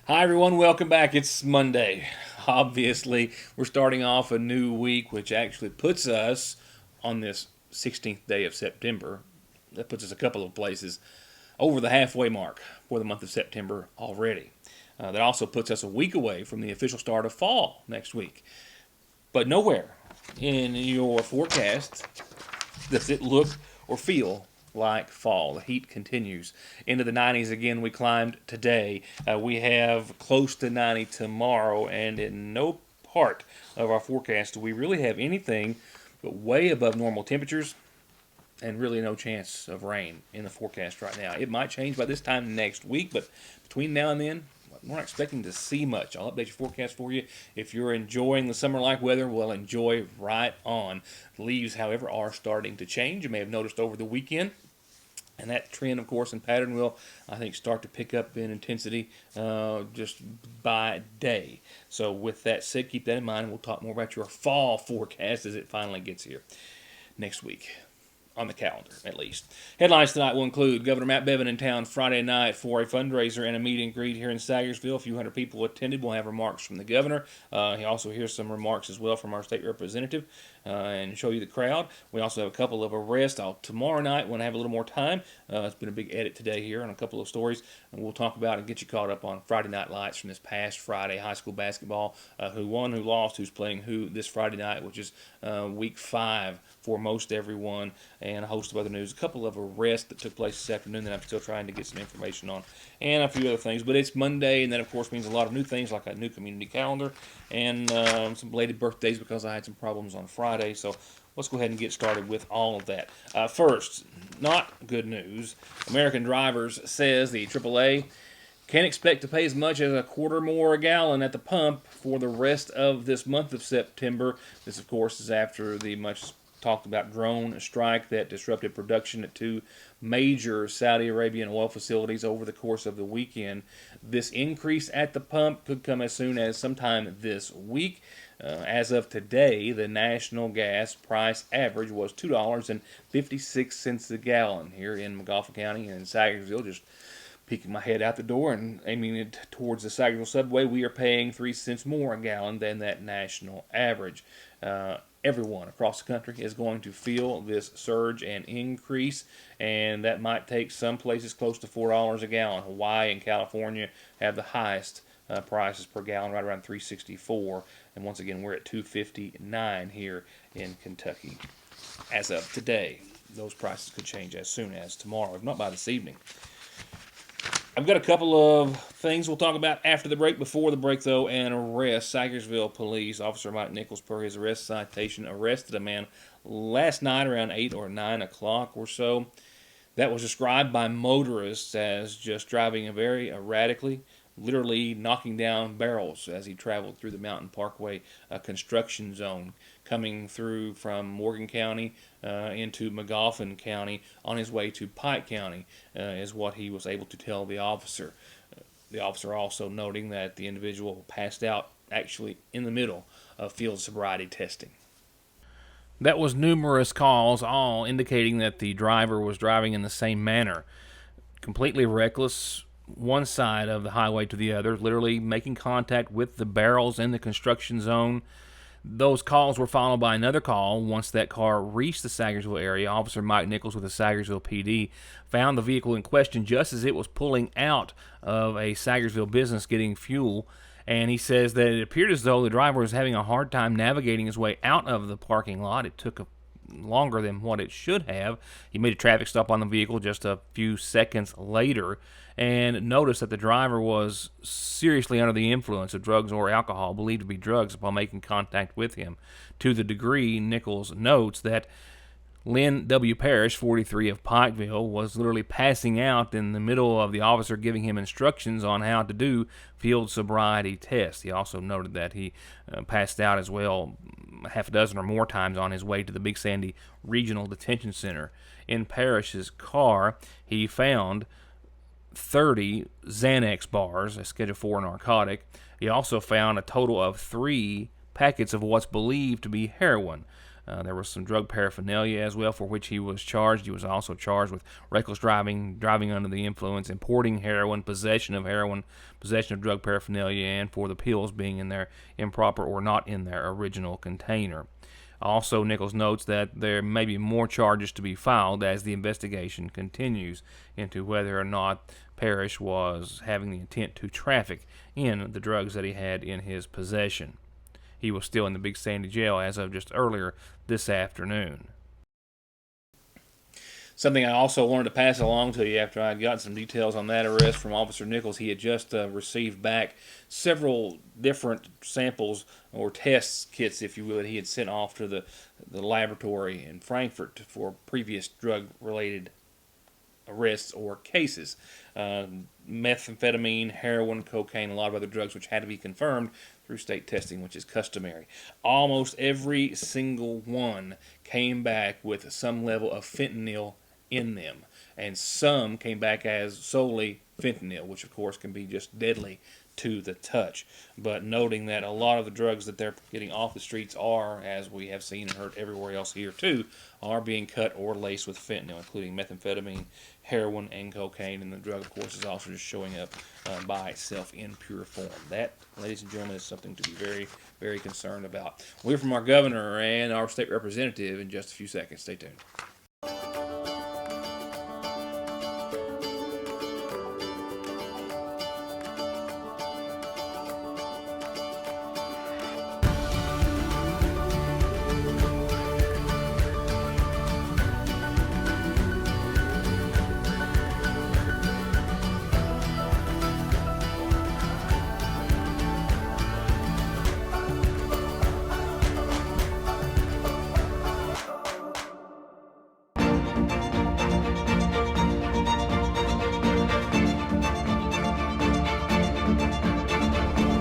Hi, everyone. Welcome back. It's Monday. Obviously, we're starting off a new week, which actually puts us on this 16th day of September. That puts us a couple of places over the halfway mark for the month of September already. That also puts us a week away from the official start of fall next week. But nowhere in your forecast does it look or feel like fall? The heat continues into the 90s again. We climbed today. We have close to 90 tomorrow, and in no part of our forecast do we really have anything but way above normal temperatures and really no chance of rain in the forecast right now. It might change by this time next week, but between now and then, we're not expecting to see much. I'll update your forecast for you. If you're enjoying the summer-like weather, well, enjoy right on. The leaves, however, are starting to change. You may have noticed over the weekend. And that trend, of course, and pattern will, I think, start to pick up in intensity just by day. So with that said, keep that in mind. We'll talk more about your fall forecast as it finally gets here next week. On the calendar, at least. Headlines tonight will include Governor Matt Bevin in town Friday night for a fundraiser and a meet and greet here in Sagersville. A few hundred people attended. We'll have remarks from the governor. He also hears some remarks as well from our state representative and show you the crowd. We also have a couple of arrests tomorrow night when I have a little more time. It's been a big edit today here on a couple of stories, and we'll talk about and get you caught up on Friday Night Lights from this past Friday, high school basketball, who won, who lost, who's playing who this Friday night, which is week 5 for most everyone, and a host of other news. A couple of arrests that took place this afternoon that I'm still trying to get some information on, and a few other things. But it's Monday, and that, of course, means a lot of new things like a new community calendar and some belated birthdays because I had some problems on Friday. So let's go ahead and get started with all of that. First, not good news. American Drivers says the AAA can't expect to pay as much as a quarter more a gallon at the pump for the rest of this month of September. This, of course, is after the much talked about drone strike that disrupted production at 2 major Saudi Arabian oil facilities over the course of the weekend. This increase at the pump could come as soon as sometime this week. As of today, the national gas price average was $2.56 a gallon here in McGoffin County and in Sagersville. Just peeking my head out the door and aiming it towards the Sagersville subway, we are paying 3 cents more a gallon than that national average. Everyone across the country is going to feel this surge and increase, and that might take some places close to $4 a gallon. Hawaii and California have the highest prices per gallon, right around $3.64, and once again we're at $2.59 here in Kentucky. As of today, those prices could change as soon as tomorrow, if not by this evening. I've got a couple of things we'll talk about after the break. Before the break, though, an arrest. Sagersville Police Officer Mike Nichols, per his arrest citation, arrested a man last night around 8 or 9 o'clock or so. That was described by motorists as just driving very erratically, literally knocking down barrels as he traveled through the Mountain Parkway construction zone, coming through from Morgan County into McGoffin County on his way to Pike County, is what he was able to tell the officer. The officer also noting that the individual passed out actually in the middle of field sobriety testing. That was numerous calls, all indicating that the driver was driving in the same manner, completely reckless, one side of the highway to the other, literally making contact with the barrels in the construction zone. Those calls were followed by another call. Once that car reached the Sagersville area, Officer Mike Nichols with the Sagersville PD found the vehicle in question just as it was pulling out of a Sagersville business getting fuel. And he says that it appeared as though the driver was having a hard time navigating his way out of the parking lot. It took longer than what it should have. He made a traffic stop on the vehicle just a few seconds later and noticed that the driver was seriously under the influence of drugs or alcohol, believed to be drugs, upon making contact with him. To the degree, Nichols notes that Lynn W. Parrish, 43 of Pikeville, was literally passing out in the middle of the officer giving him instructions on how to do field sobriety tests. He also noted that he passed out as well half a dozen or more times on his way to the Big Sandy Regional Detention Center. In Parrish's car, he found 30 Xanax bars, a Schedule 4 narcotic. He also found a total of 3 packets of what's believed to be heroin. There was some drug paraphernalia as well for which he was charged. He was also charged with reckless driving, driving under the influence, importing heroin, possession of drug paraphernalia, and for the pills being in their improper or not in their original container. Also, Nichols notes that there may be more charges to be filed as the investigation continues into whether or not Parrish was having the intent to traffic in the drugs that he had in his possession. He was still in the Big Sandy jail as of just earlier this afternoon. Something I also wanted to pass along to you after I got some details on that arrest from Officer Nichols. He had just received back several different samples or test kits, if you will, that he had sent off to the laboratory in Frankfurt for previous drug-related arrests or cases. Methamphetamine, heroin, cocaine, a lot of other drugs which had to be confirmed through state testing, which is customary. Almost every single one came back with some level of fentanyl in them, and some came back as solely fentanyl, which of course can be just deadly to the touch. But noting that a lot of the drugs that they're getting off the streets are, as we have seen and heard everywhere else here too, are being cut or laced with fentanyl, including methamphetamine, heroin, and cocaine. And the drug, of course, is also just showing up by itself in pure form. That, ladies and gentlemen, is something to be very, very concerned about. We'll hear from our governor and our state representative in just a few seconds. Stay tuned.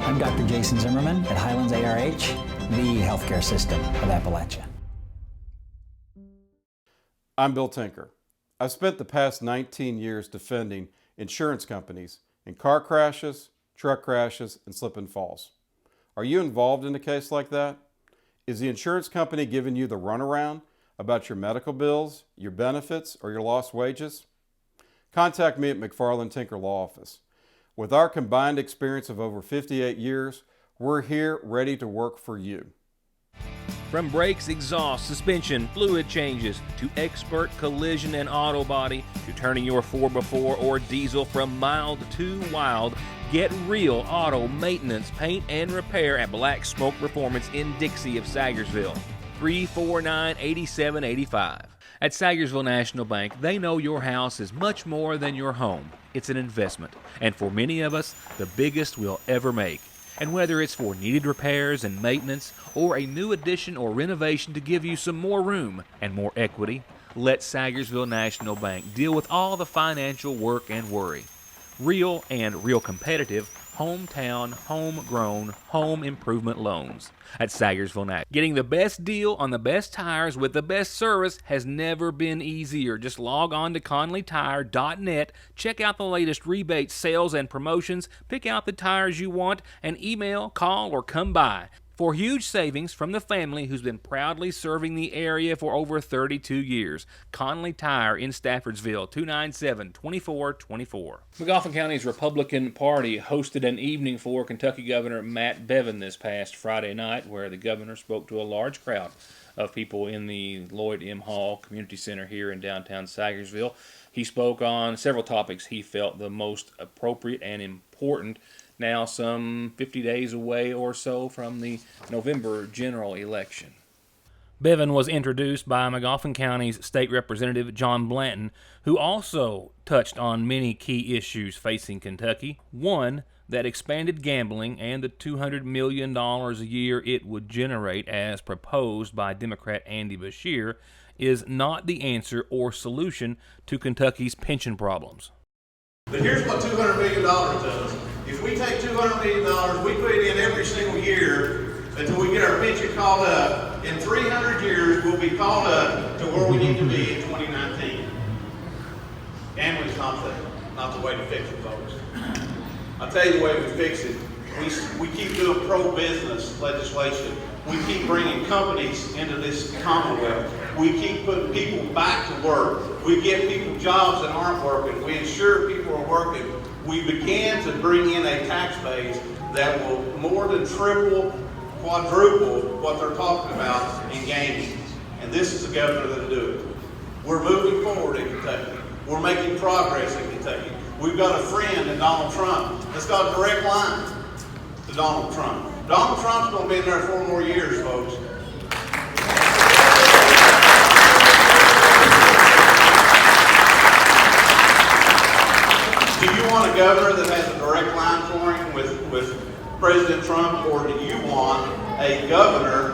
I'm Dr. Jason Zimmerman at Highlands ARH, the healthcare system of Appalachia. I'm Bill Tinker. I've spent the past 19 years defending insurance companies in car crashes, truck crashes, and slip and falls. Are you involved in a case like that? Is the insurance company giving you the runaround about your medical bills, your benefits, or your lost wages? Contact me at McFarland Tinker Law Office. With our combined experience of over 58 years, we're here ready to work for you. From brakes, exhaust, suspension, fluid changes, to expert collision and auto body, to turning your 4x4 or diesel from mild to wild, get real auto maintenance, paint, and repair at Black Smoke Performance in Dixie of Sagersville. 349-8785. At Sagersville National Bank, they know your house is much more than your home. It's an investment, and for many of us, the biggest we'll ever make. And whether it's for needed repairs and maintenance, or a new addition or renovation to give you some more room and more equity, let Sagersville National Bank deal with all the financial work and worry. Real and real competitive, hometown, homegrown, home improvement loans at Sagersville National. Getting the best deal on the best tires with the best service has never been easier. Just log on to ConleyTire.net, check out the latest rebates, sales, and promotions, pick out the tires you want, and email, call, or come by. For huge savings from the family who's been proudly serving the area for over 32 years. Conley Tire in Staffordsville, 297-2424. McGoffin County's Republican Party hosted an evening for Kentucky Governor Matt Bevin this past Friday night, where the governor spoke to a large crowd of people in the Lloyd M. Hall Community Center here in downtown Sagersville. He spoke on several topics he felt the most appropriate and important, now some 50 days away or so from the November general election. Bevin was introduced by McGoffin County's State Representative John Blanton, who also touched on many key issues facing Kentucky. One, that expanded gambling and the $200 million a year it would generate as proposed by Democrat Andy Beshear is not the answer or solution to Kentucky's pension problems. But here's what $200 million does. If we take $200 million, we put it in every single year until we get our pension called up. In 300 years, we'll be called up to where we need to be in 2019. Gambling's not the way to fix it, folks. I'll tell you the way we fix it. We keep doing pro-business legislation. We keep bringing companies into this Commonwealth. We keep putting people back to work. We give people jobs that aren't working. We ensure people are working. We began to bring in a tax base that will more than triple, quadruple what they're talking about in gaming. And this is the governor that'll do it. We're moving forward in Kentucky. We're making progress in Kentucky. We've got a friend in Donald Trump that's got a direct line to Donald Trump. Donald Trump's going to be in there 4 more years, folks. Do you want a governor that has a direct line for him with President Trump, or do you want a governor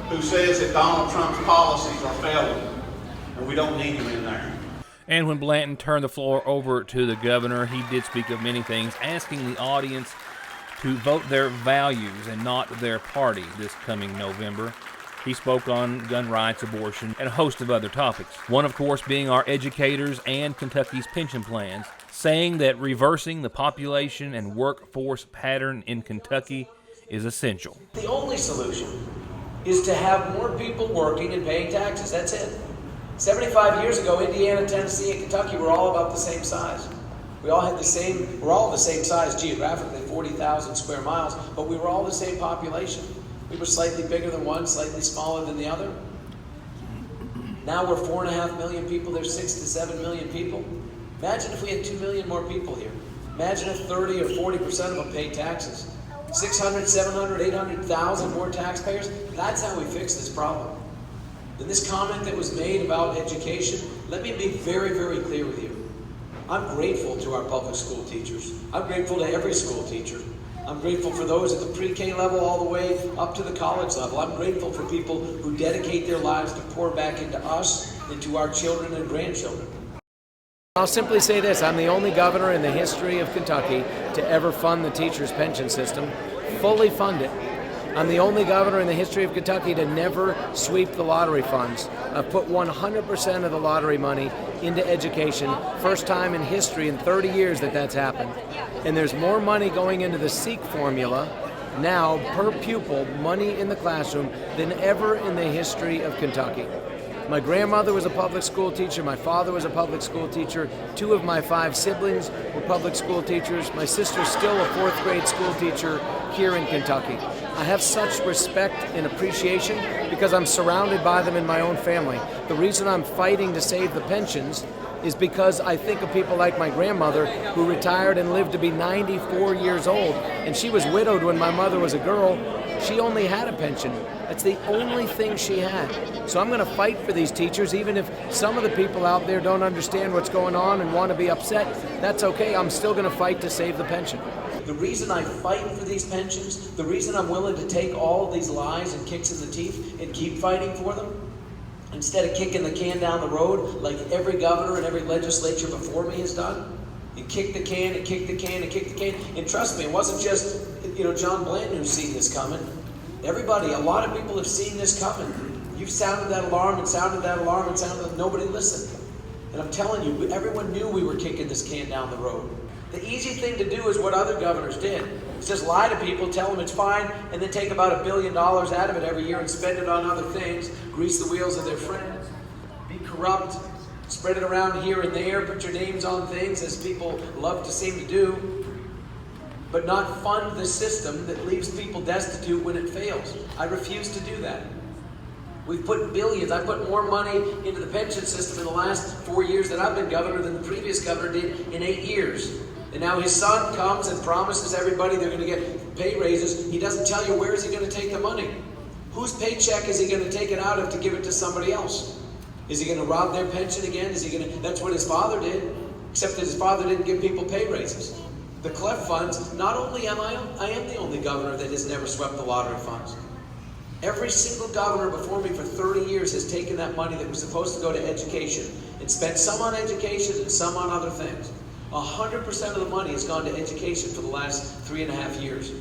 who says that Donald Trump's policies are failing and we don't need him in there? And when Blanton turned the floor over to the governor, he did speak of many things, asking the audience to vote their values and not their party this coming November. He spoke on gun rights, abortion, and a host of other topics. One, of course, being our educators and Kentucky's pension plans, saying that reversing the population and workforce pattern in Kentucky is essential. The only solution is to have more people working and paying taxes. That's it. 75 years ago, Indiana, Tennessee, and Kentucky were all about the same size. We're all the same size geographically, 40,000 square miles, but we were all the same population. We were slightly bigger than one, slightly smaller than the other. Now we're 4.5 million people, there's 6 to 7 million people. Imagine if we had 2 million more people here. Imagine if 30 or 40% of them paid taxes. 600, 700, 800,000 more taxpayers. That's how we fix this problem. And this comment that was made about education, let me be very, very clear with you. I'm grateful to our public school teachers. I'm grateful to every school teacher. I'm grateful for those at the pre-K level all the way up to the college level. I'm grateful for people who dedicate their lives to pour back into us, into our children and grandchildren. I'll simply say this, I'm the only governor in the history of Kentucky to ever fund the teachers' pension system, fully fund it. I'm the only governor in the history of Kentucky to never sweep the lottery funds. I've put 100% of the lottery money into education, first time in history in 30 years that that's happened. And there's more money going into the SEEK formula now per pupil, money in the classroom, than ever in the history of Kentucky. My grandmother was a public school teacher. My father was a public school teacher. 2 of my 5 siblings were public school teachers. My sister's still a 4th grade school teacher here in Kentucky. I have such respect and appreciation because I'm surrounded by them in my own family. The reason I'm fighting to save the pensions is because I think of people like my grandmother who retired and lived to be 94 years old, and she was widowed when my mother was a girl. She only had a pension. That's the only thing she had. So I'm going to fight for these teachers, even if some of the people out there don't understand what's going on and want to be upset. That's okay. I'm still going to fight to save the pension. The reason I fight for these pensions, the reason I'm willing to take all of these lies and kicks in the teeth and keep fighting for them, instead of kicking the can down the road like every governor and every legislature before me has done, and kick the can and kick the can and kick the can. And trust me, it wasn't just John Blanton who's seen this coming. Everybody, a lot of people have seen this coming. You've sounded that alarm and sounded that alarm and sounded that nobody listened. And I'm telling you, everyone knew we were kicking this can down the road. The easy thing to do is what other governors did. It's just lie to people, tell them it's fine, and then take about $1 billion out of it every year and spend it on other things, grease the wheels of their friends, be corrupt, spread it around here and there, put your names on things as people love to seem to do, but not fund the system that leaves people destitute when it fails. I refuse to do that. We've put billions. I put more money into the pension system in the last 4 years that I've been governor than the previous governor did in 8 years. And now his son comes and promises everybody they're going to get pay raises. He doesn't tell you where is he going to take the money. Whose paycheck is he going to take it out of to give it to somebody else? Is he going to rob their pension again? Is he going to? That's what his father did, except that his father didn't give people pay raises. The CLEF funds, not only am I am the only governor that has never swept the lottery funds. Every single governor before me for 30 years has taken that money that was supposed to go to education and spent some on education and some on other things. 100% of the money has gone to education for the last 3.5 years.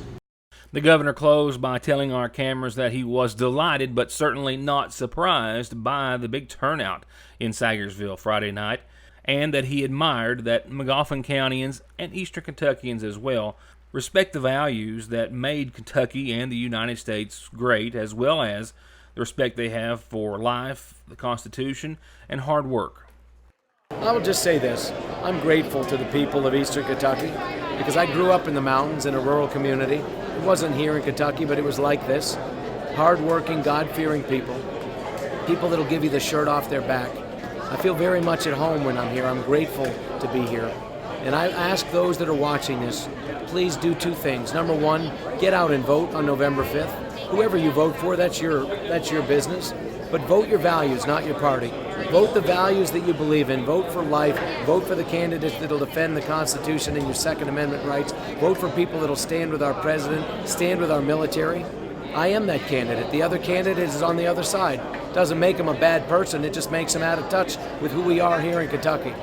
The governor closed by telling our cameras that he was delighted but certainly not surprised by the big turnout in Sagersville Friday night, and that he admired that Magoffin Countyans and Eastern Kentuckians as well respect the values that made Kentucky and the United States great, as well as the respect they have for life, the Constitution, and hard work. I will just say this. I'm grateful to the people of Eastern Kentucky because I grew up in the mountains in a rural community. It wasn't here in Kentucky, but it was like this. Hard-working, God-fearing people. People that'll give you the shirt off their back. I feel very much at home when I'm here. I'm grateful to be here. And I ask those that are watching this, please do two things. Number one, get out and vote on November 5th. Whoever you vote for, that's your business. But vote your values, not your party. Vote the values that you believe in. Vote for life. Vote for the candidates that'll defend the Constitution and your Second Amendment rights. Vote for people that'll stand with our president, stand with our military. I am that candidate. The other candidate is on the other side. Doesn't make him a bad person. It just makes him out of touch with who we are here in Kentucky.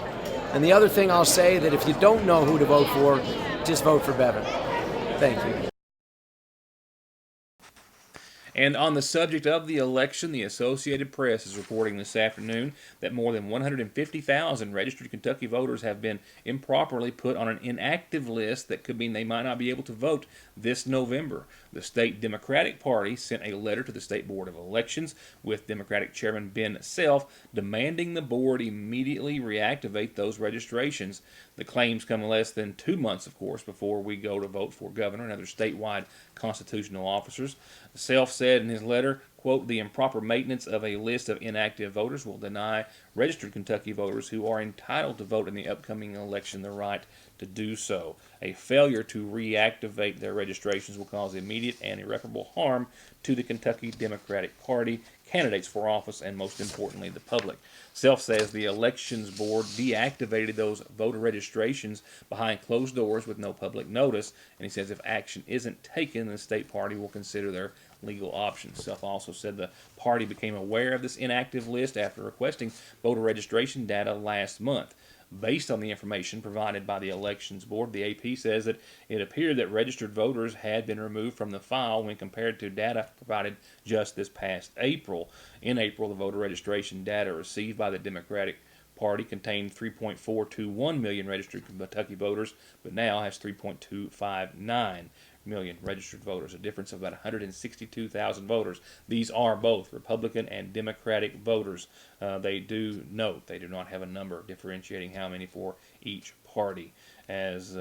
And the other thing I'll say, that if you don't know who to vote for, just vote for Bevan. Thank you. And on the subject of the election, the Associated Press is reporting this afternoon that more than 150,000 registered Kentucky voters have been improperly put on an inactive list that could mean they might not be able to vote this November. The state Democratic Party sent a letter to the State Board of Elections with Democratic Chairman Ben Self demanding the board immediately reactivate those registrations. The claims come less than 2 months, of course, before we go to vote for governor and other statewide constitutional officers. Self said in his letter, quote, "The improper maintenance of a list of inactive voters will deny registered Kentucky voters who are entitled to vote in the upcoming election the right to do so. A failure to reactivate their registrations will cause immediate and irreparable harm to the Kentucky Democratic Party, candidates for office, and most importantly, the public." Self says the Elections Board deactivated those voter registrations behind closed doors with no public notice, and he says if action isn't taken, the state party will consider their legal options. Self also said the party became aware of this inactive list after requesting voter registration data last month. Based on the information provided by the Elections Board, the AP says that it appeared that registered voters had been removed from the file when compared to data provided just this past April. In April, the voter registration data received by the Democratic Party contained 3.421 million registered Kentucky voters, but now has 3.259 million registered voters, a difference of about 162,000 voters. These are both Republican and Democratic voters. They do note they do not have a number differentiating how many for each party. As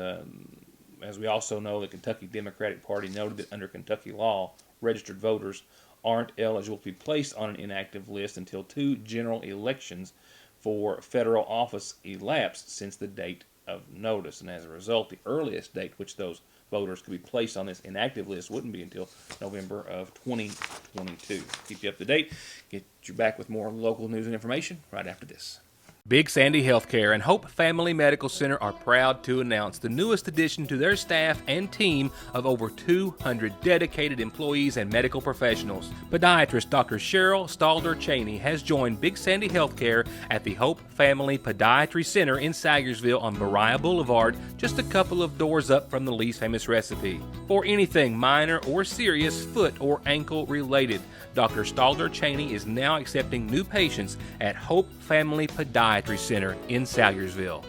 we also know, the Kentucky Democratic Party noted that under Kentucky law, registered voters aren't eligible to be placed on an inactive list until 2 general elections for federal office elapsed since the date of notice. And as a result, the earliest date which those voters could be placed on this inactive list wouldn't be until November of 2022. Keep you up to date. Get you back with more local news and information right after this. Big Sandy Healthcare and Hope Family Medical Center are proud to announce the newest addition to their staff and team of over 200 dedicated employees and medical professionals. Podiatrist Dr. Cheryl Stalder Cheney has joined Big Sandy Healthcare at the Hope Family Podiatry Center in Sayersville on Beriah Boulevard, just a couple of doors up from the Lee's Famous Recipe. For anything minor or serious foot or ankle related, Dr. Stalder Cheney is now accepting new patients at Hope Family Podiatry Center in Sayersville.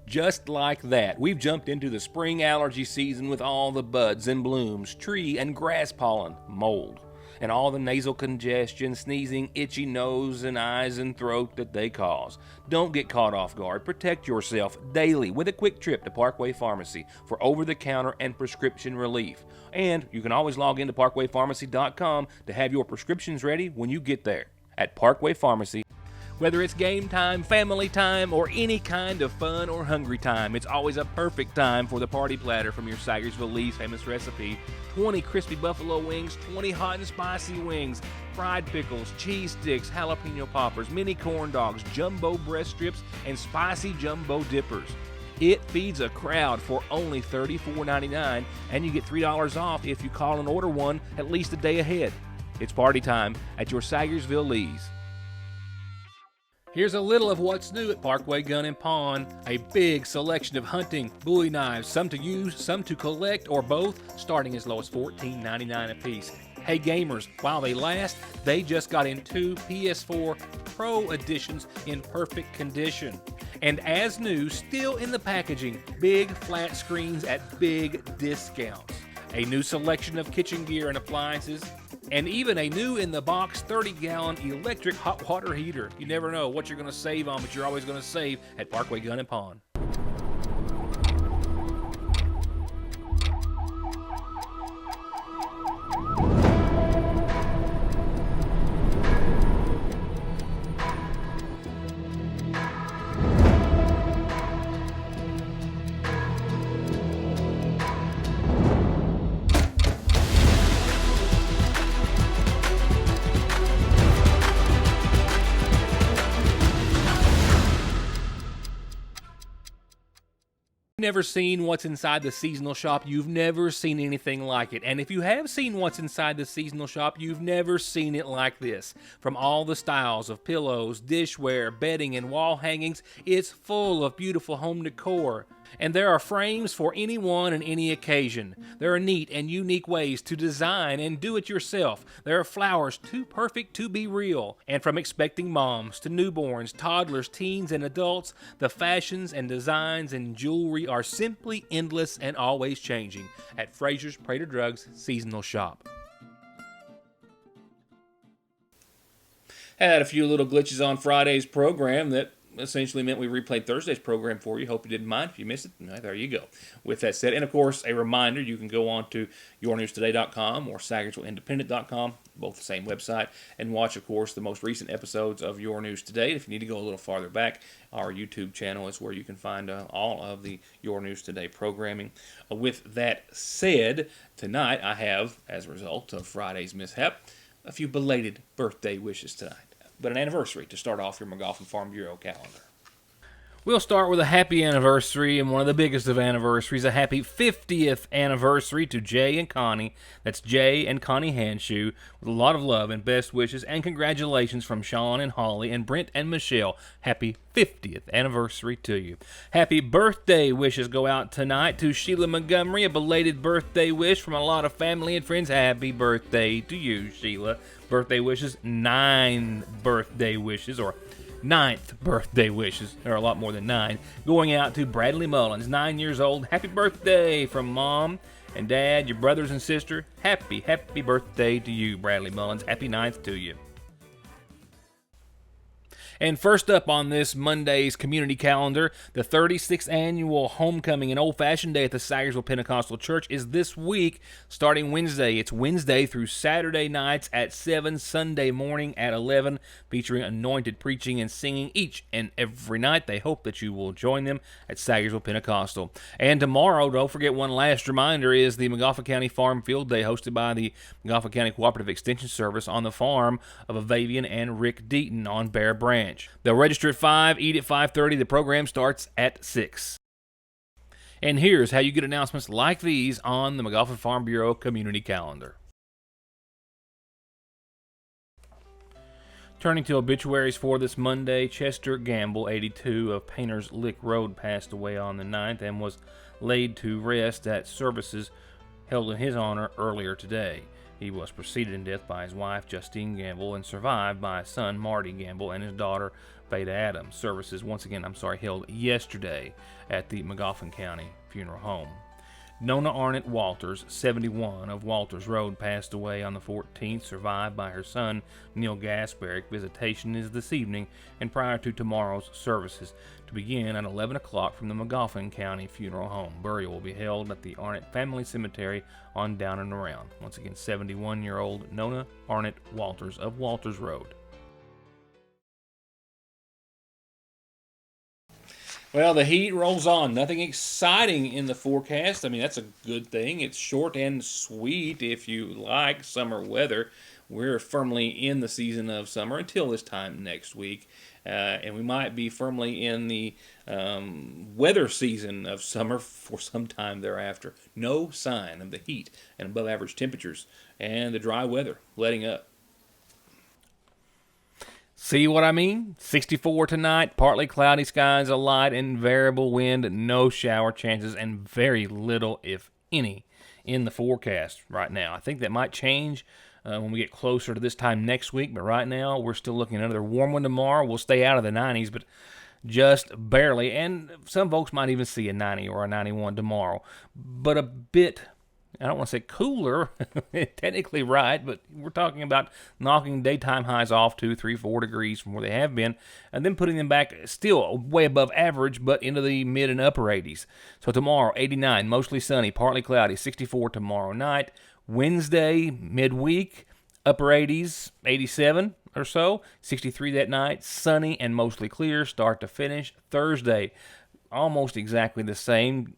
Just like that, we've jumped into the spring allergy season with all the buds and blooms, tree and grass pollen, mold, and all the nasal congestion, sneezing, itchy nose and eyes and throat that they cause. Don't get caught off guard. Protect yourself daily with a quick trip to Parkway Pharmacy for over-the-counter and prescription relief. And you can always log into parkwaypharmacy.com to have your prescriptions ready when you get there. At Parkway Pharmacy, whether it's game time, family time, or any kind of fun or hungry time, it's always a perfect time for the party platter from your Sayersville Lee's Famous Recipe. 20 crispy buffalo wings, 20 hot and spicy wings, fried pickles, cheese sticks, jalapeno poppers, mini corn dogs, jumbo breast strips, and spicy jumbo dippers. It feeds a crowd for only $34.99, and you get $3 off if you call and order one at least a day ahead. It's party time at your Sayersville Lee's. Here's a little of what's new at Parkway Gun and Pawn. A big selection of hunting, bowie knives, some to use, some to collect, or both, starting as low as $14.99 a piece. Hey gamers, while they last, they just got in 2 PS4 Pro editions in perfect condition. And as new, still in the packaging, big flat screens at big discounts. A new selection of kitchen gear and appliances, and even a new in-the-box 30-gallon electric hot water heater. You never know what you're going to save on, but you're always going to save at Parkway Gun and Pawn. Never seen what's inside the seasonal shop, you've never seen anything like it. And if you have seen what's inside the seasonal shop, you've never seen it like this. From all the styles of pillows, dishware, bedding, and wall hangings, it's full of beautiful home decor. And there are frames for anyone and any occasion. There are neat and unique ways to design and do it yourself. There are flowers too perfect to be real. And from expecting moms to newborns, toddlers, teens, and adults, the fashions and designs and jewelry are simply endless and always changing at Fraser's Prater Drugs Seasonal Shop. Had a few little glitches on Friday's program that essentially meant we replayed Thursday's program for you. Hope you didn't mind. If you missed it, there you go. With that said, and of course, a reminder, you can go on to yournewstoday.com or SagersvilleIndependent.com, both the same website, and watch, of course, the most recent episodes of Your News Today. If you need to go a little farther back, our YouTube channel is where you can find all of the Your News Today programming. With that said, tonight I have, as a result of Friday's mishap, a few belated birthday wishes tonight, but an anniversary to start off your McGoffin Farm Bureau calendar. We'll start with a happy anniversary, and one of the biggest of anniversaries, a happy 50th anniversary to Jay and Connie. That's Jay and Connie Hanshoe, with a lot of love and best wishes and congratulations from Sean and Holly and Brent and Michelle. Happy 50th anniversary to you. Happy birthday wishes go out tonight to Sheila Montgomery, a belated birthday wish from a lot of family and friends. Happy birthday to you, Sheila. Birthday wishes, 9 birthday wishes, or 9th birthday wishes. There are a lot more than 9. Going out to Bradley Mullins, 9 years old. Happy birthday from Mom and Dad, your brothers and sister. Happy birthday to you, Bradley Mullins. Happy 9th to you. And first up on this Monday's community calendar, the 36th annual Homecoming and Old Fashioned Day at the Sagersville Pentecostal Church is this week, starting Wednesday. It's Wednesday through Saturday nights at 7, Sunday morning at 11, featuring anointed preaching and singing each and every night. They hope that you will join them at Sagersville Pentecostal. And tomorrow, don't forget, one last reminder, is the McGoffin County Farm Field Day, hosted by the McGoffin County Cooperative Extension Service on the farm of Avavian and Rick Deaton on Bear Branch. They'll register at 5, eat at 5:30. The program starts at 6. And here's how you get announcements like these on the McGoffin Farm Bureau community calendar. Turning to obituaries for this Monday, Chester Gamble, 82, of Painters Lick Road, passed away on the 9th and was laid to rest at services held in his honor earlier today. He was preceded in death by his wife, Justine Gamble, and survived by his son, Marty Gamble, and his daughter, Beta Adams. Services, held yesterday at the McGoffin County Funeral Home. Nona Arnett Walters, 71, of Walters Road, passed away on the 14th, survived by her son, Neil Gasparic. Visitation is this evening and prior to tomorrow's services, to begin at 11 o'clock from the McGoffin County Funeral Home. Burial will be held at the Arnett Family Cemetery on Down and Around. Once again, 71-year-old Nona Arnett Walters of Walters Road. Well, the heat rolls on. Nothing exciting in the forecast. I mean, that's a good thing. It's short and sweet if you like summer weather. We're firmly in the season of summer until this time next week. And we might be firmly in the weather season of summer for some time thereafter. No sign of the heat and above average temperatures and the dry weather letting up. See what I mean? 64 tonight, partly cloudy skies, a light and variable wind, no shower chances, and very little, if any, in the forecast right now. I think that might change when we get closer to this time next week, but right now we're still looking at another warm one tomorrow. We'll stay out of the 90s, but just barely. And some folks might even see a 90 or a 91 tomorrow. But a bit, I don't want to say cooler, technically right, but we're talking about knocking daytime highs off 2, 3, 4 degrees from where they have been, and then putting them back still way above average, but into the mid and upper 80s. So tomorrow, 89, mostly sunny, partly cloudy, 64 tomorrow night. Wednesday, midweek, upper 80s, 87 or so, 63 that night, sunny and mostly clear, start to finish. Thursday, almost exactly the same,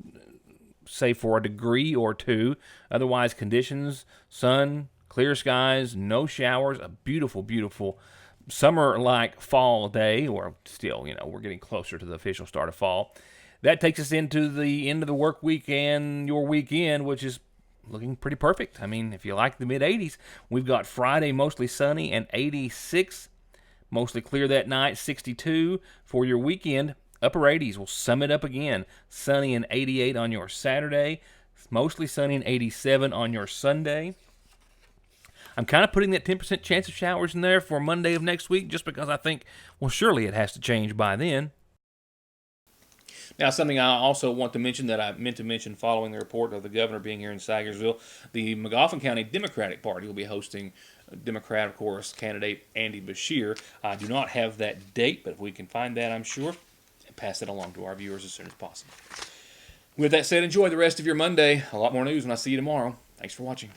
save for a degree or two. Otherwise, conditions, sun, clear skies, no showers, a beautiful, beautiful summer-like fall day, or still, we're getting closer to the official start of fall. That takes us into the end of the work week and your weekend, which is looking pretty perfect. I mean, if you like the mid-80s, we've got Friday mostly sunny and 86, mostly clear that night, 62 for your weekend. Upper 80s will sum it up again. Sunny and 88 on your Saturday. Mostly sunny and 87 on your Sunday. I'm kind of putting that 10% chance of showers in there for Monday of next week just because I think, well, surely it has to change by then. Now, something I also want to mention that I meant to mention following the report of the governor being here in Sagersville, the Magoffin County Democratic Party will be hosting Democrat, of course, candidate Andy Beshear. I do not have that date, but if we can find that, I'm sure, pass it along to our viewers as soon as possible. With that said, enjoy the rest of your Monday. A lot more news when I see you tomorrow. Thanks for watching.